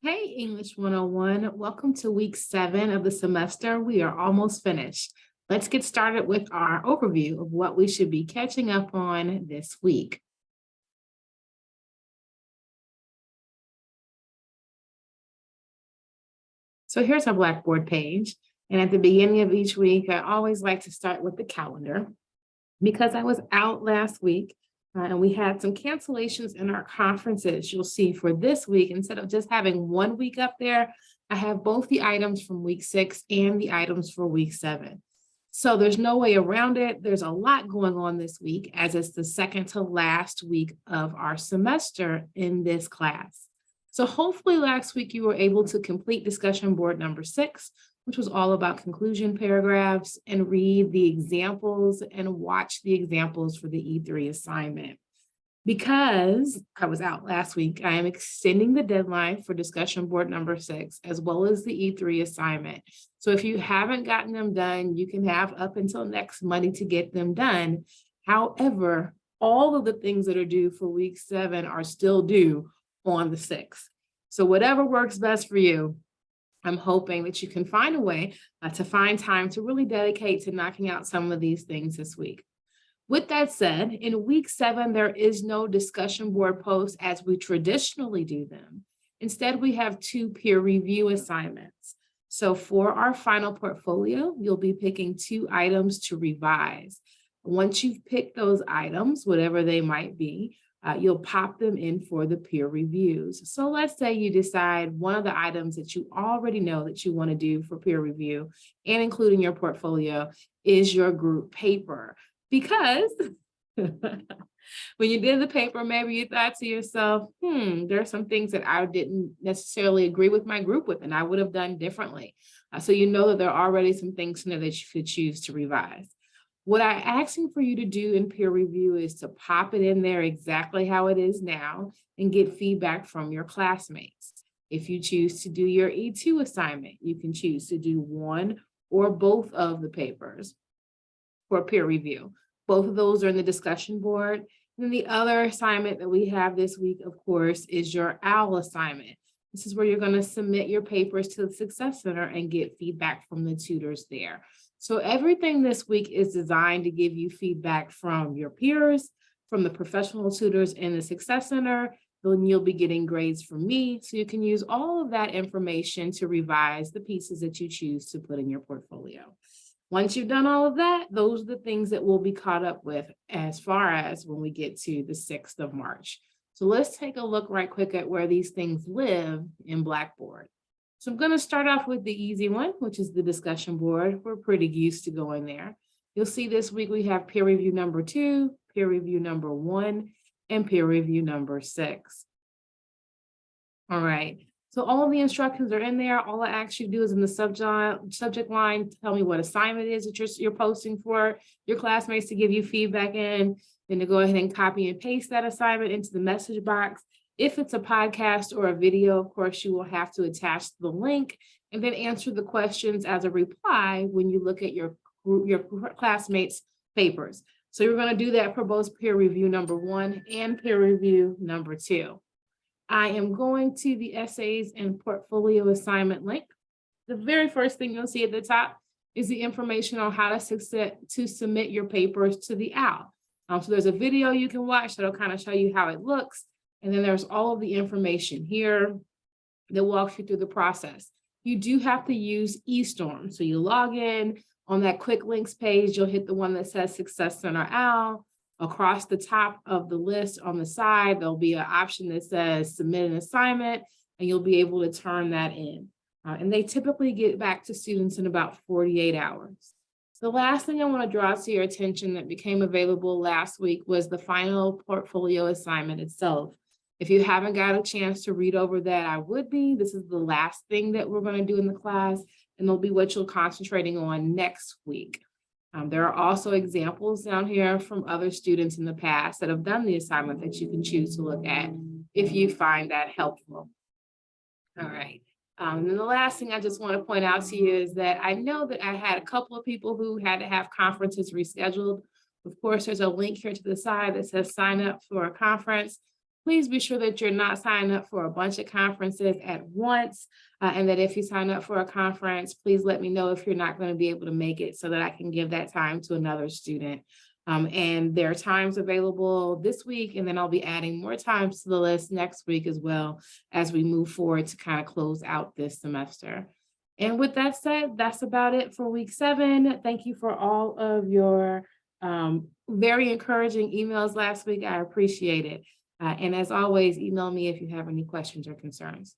Hey, English 101. Welcome to week 7 of the semester. We are almost finished. Let's get started with our overview of what we should be catching up on this week. So here's our Blackboard page. And at the beginning of each week, I always like to start with the calendar because I was out last week and we had some cancellations in our conferences. You'll see for this week, instead of just having 1 week up there, I have both the items from week 6 and the items for week 7. So there's no way around it. There's a lot going on this week as it's the second to last week of our semester in this class. So hopefully last week you were able to complete discussion board number 6, which was all about conclusion paragraphs, and read the examples and watch the examples for the E3 assignment. Because I was out last week, I am extending the deadline for discussion board number 6, as well as the E3 assignment. So if you haven't gotten them done, you can have up until next Monday to get them done. However, all of the things that are due for week 7 are still due on the 6th. So whatever works best for you, I'm hoping that you can find a way to find time to really dedicate to knocking out some of these things this week. With that said, in week 7, there is no discussion board post as we traditionally do them. Instead, we have 2 peer review assignments. So for our final portfolio, you'll be picking 2 items to revise. Once you've picked those items, whatever they might be, you'll pop them in for the peer reviews. So let's say you decide one of the items that you already know that you want to do for peer review and including your portfolio is your group paper. Because when you did the paper, maybe you thought to yourself, there are some things that I didn't necessarily agree with my group with and I would have done differently. So you know that there are already some things in there that you could choose to revise. What I'm asking for you to do in peer review is to pop it in there exactly how it is now and get feedback from your classmates. If you choose to do your E2 assignment, you can choose to do one or both of the papers for peer review. Both of those are in the discussion board. And then the other assignment that we have this week, of course, is your OWL assignment. This is where you're going to submit your papers to the Success Center and get feedback from the tutors there. So everything this week is designed to give you feedback from your peers, from the professional tutors in the Success Center. Then you'll be getting grades from me. So you can use all of that information to revise the pieces that you choose to put in your portfolio. Once you've done all of that, those are the things that we'll be caught up with as far as when we get to the 6th of March. So let's take a look right quick at where these things live in Blackboard. So I'm going to start off with the easy one, which is the discussion board. We're pretty used to going there. You'll see this week we have peer review number 2, peer review number 1, and peer review number 6. All right. So all of the instructions are in there. All I ask you to do is in the subject line, tell me what assignment it is that you're posting for your classmates to give you feedback in, then to go ahead and copy and paste that assignment into the message box. If it's a podcast or a video, of course, you will have to attach the link and then answer the questions as a reply when you look at your classmates' papers. So you're going to do that for both peer review number 1 and peer review number 2. I am going to the essays and portfolio assignment link. The very first thing you'll see at the top is the information on how to submit your papers to the OWL. So there's a video you can watch that'll kind of show you how it looks. And then there's all of the information here that walks you through the process. You do have to use eStorm. So you log in on that quick links page, you'll hit the one that says Success Center OWL. Across the top of the list on the side, there'll be an option that says submit an assignment, and you'll be able to turn that in. And they typically get back to students in about 48 hours. The last thing I want to draw to your attention that became available last week was the final portfolio assignment itself. If you haven't got a chance to read over that, I would be. This is the last thing that we're going to do in the class, and it'll be what you're concentrating on next week. There are also examples down here from other students in the past that have done the assignment that you can choose to look at if you find that helpful. All right. And then the last thing I just want to point out to you is that I know that I had a couple of people who had to have conferences rescheduled. Of course, there's a link here to the side that says sign up for a conference. please be sure that you're not signing up for a bunch of conferences at once. And that if you sign up for a conference, please let me know if you're not going to be able to make it so that I can give that time to another student. And there are times available this week, and then I'll be adding more times to the list next week as well as we move forward to kind of close out this semester. And with that said, that's about it for week 7. Thank you for all of your very encouraging emails last week. I appreciate it. And as always, email me if you have any questions or concerns.